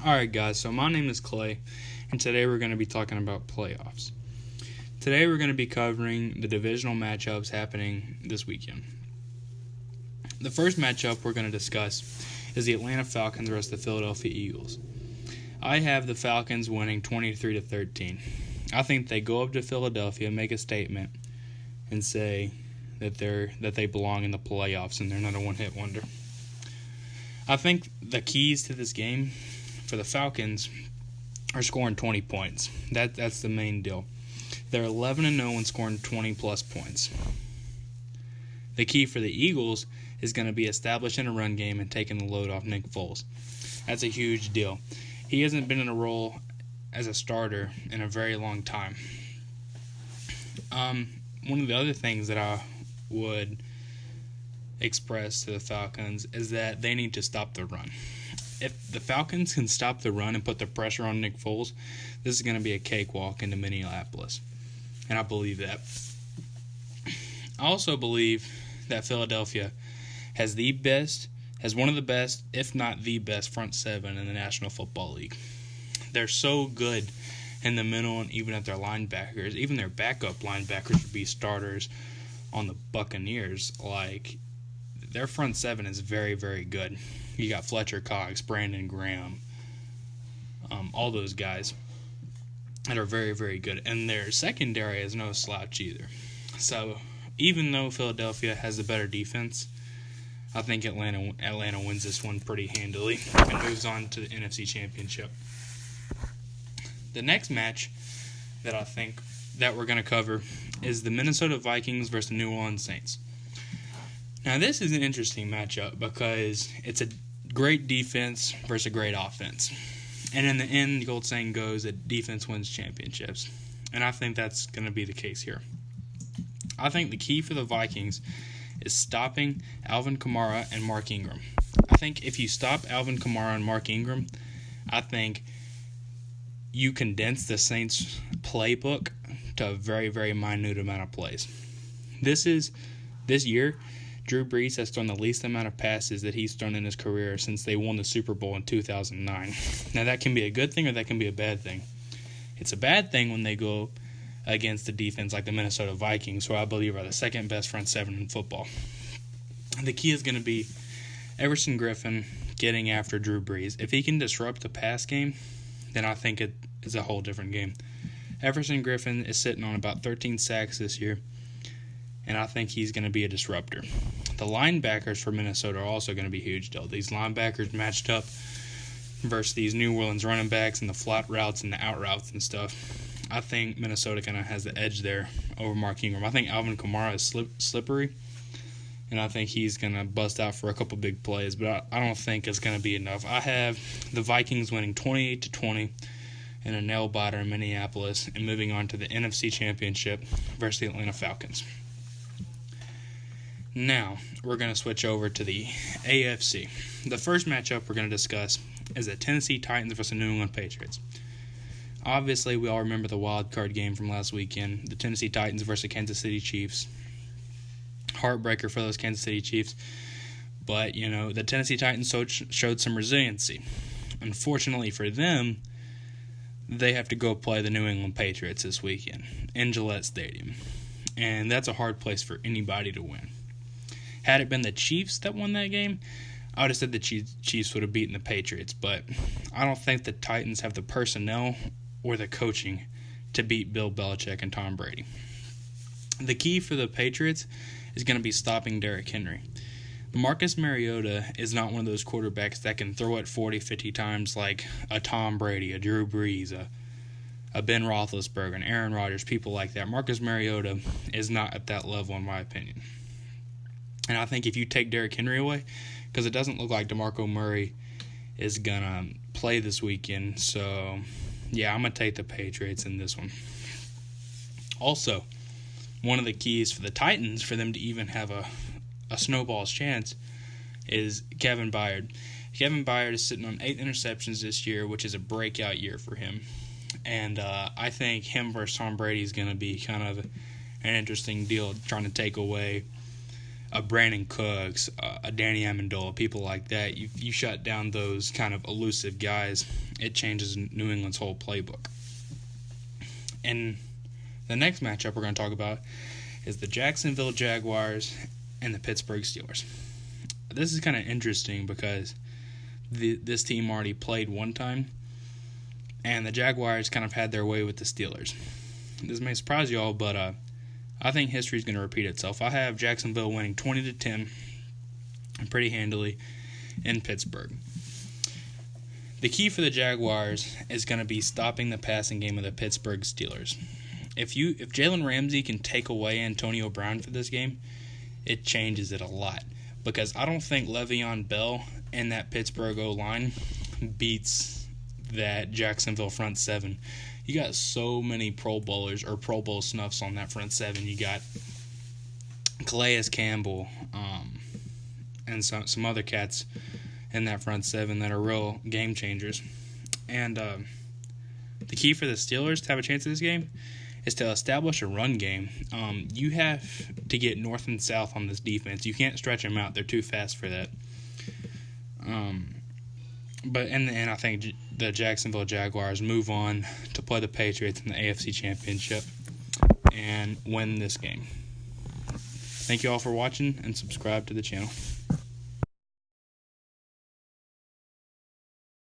Alright guys, so my name is Clay, and today we're going to be talking about playoffs. Today we're going to be covering the divisional matchups happening this weekend. The first matchup we're going to discuss is the Atlanta Falcons versus the Philadelphia Eagles. I have the Falcons winning 23-13. I think they go up to Philadelphia, make a statement, and say that they belong in the playoffs and they're not a one-hit wonder. I think the keys to this game for the Falcons are scoring 20 points. That's the main deal. They're 11-0 and scoring 20-plus points. The key for the Eagles is going to be establishing a run game and taking the load off Nick Foles. That's a huge deal. He hasn't been in a role as a starter in a very long time. One of the other things that I would express to the Falcons is that they need to stop the run. If the Falcons can stop the run and put the pressure on Nick Foles, this is going to be a cakewalk into Minneapolis. And I believe that. I also believe that Philadelphia has one of the best, if not the best, front seven in the National Football League. They're so good in the middle and even at their linebackers. Even their backup linebackers would be starters on the Buccaneers. Like, their front seven is very, very good. You got Fletcher Cox, Brandon Graham, all those guys that are very, very good. And their secondary is no slouch either. So, even though Philadelphia has the better defense, I think Atlanta wins this one pretty handily and moves on to the NFC Championship. The next match that I think that we're going to cover is the Minnesota Vikings versus the New Orleans Saints. Now, this is an interesting matchup because it's a great defense versus a great offense. And in the end, the old saying goes that defense wins championships. And I think that's going to be the case here. I think the key for the Vikings is stopping Alvin Kamara and Mark Ingram. I think if you stop Alvin Kamara and Mark Ingram, I think you condense the Saints' playbook to a very, very minute amount of plays. This year, Drew Brees has thrown the least amount of passes that he's thrown in his career since they won the Super Bowl in 2009. Now, that can be a good thing or that can be a bad thing. It's a bad thing when they go against a defense like the Minnesota Vikings, who I believe are the second best front seven in football. The key is going to be Everson Griffin getting after Drew Brees. If he can disrupt the pass game, then I think it is a whole different game. Everson Griffin is sitting on about 13 sacks this year, and I think he's going to be a disruptor. The linebackers for Minnesota are also going to be huge, though. These linebackers matched up versus these New Orleans running backs and the flat routes and the out routes and stuff. I think Minnesota kind of has the edge there over Mark Ingram. I think Alvin Kamara is slippery, and I think he's going to bust out for a couple big plays, but I don't think it's going to be enough. I have the Vikings winning 28-20 in a nail-biter in Minneapolis and moving on to the NFC Championship versus the Atlanta Falcons. Now, we're going to switch over to the AFC. The first matchup we're going to discuss is the Tennessee Titans versus the New England Patriots. Obviously, we all remember the wild card game from last weekend, the Tennessee Titans versus the Kansas City Chiefs. Heartbreaker for those Kansas City Chiefs. But, the Tennessee Titans showed some resiliency. Unfortunately for them, they have to go play the New England Patriots this weekend in Gillette Stadium. And that's a hard place for anybody to win. Had it been the Chiefs that won that game, I would have said the Chiefs would have beaten the Patriots. But I don't think the Titans have the personnel or the coaching to beat Bill Belichick and Tom Brady. The key for the Patriots is going to be stopping Derrick Henry. Marcus Mariota is not one of those quarterbacks that can throw it 40, 50 times like a Tom Brady, a Drew Brees, a Ben Roethlisberger, an Aaron Rodgers, people like that. Marcus Mariota is not at that level, in my opinion. And I think if you take Derrick Henry away, because it doesn't look like DeMarco Murray is going to play this weekend, so yeah, I'm going to take the Patriots in this one. Also, one of the keys for the Titans, for them to even have a snowball's chance, is Kevin Byard. Kevin Byard is sitting on 8 interceptions this year, which is a breakout year for him. And I think him versus Tom Brady is going to be kind of an interesting deal, trying to take away a Brandon Cooks, a Danny Amendola, people like that. You shut down those kind of elusive guys, it changes New England's whole playbook. And the next matchup we're going to talk about is the Jacksonville Jaguars and the Pittsburgh Steelers. This is kind of interesting because this team already played one time, and the Jaguars kind of had their way with the Steelers. This may surprise you all, but I think history is going to repeat itself. I have Jacksonville winning 20-10 pretty handily in Pittsburgh. The key for the Jaguars is going to be stopping the passing game of the Pittsburgh Steelers. If Jalen Ramsey can take away Antonio Brown for this game, it changes it a lot. Because I don't think Le'Veon Bell and that Pittsburgh O-line beats that Jacksonville front seven. You got so many Pro Bowlers or Pro Bowl snuffs on that front seven. You got Calais Campbell and some other cats in that front seven that are real game changers. And the key for the Steelers to have a chance in this game is to establish a run game. You have to get north and south on this defense. You can't stretch them out. They're too fast for that. But in the end, I think the Jacksonville Jaguars move on to play the Patriots in the AFC Championship and win this game. Thank you all for watching, and subscribe to the channel.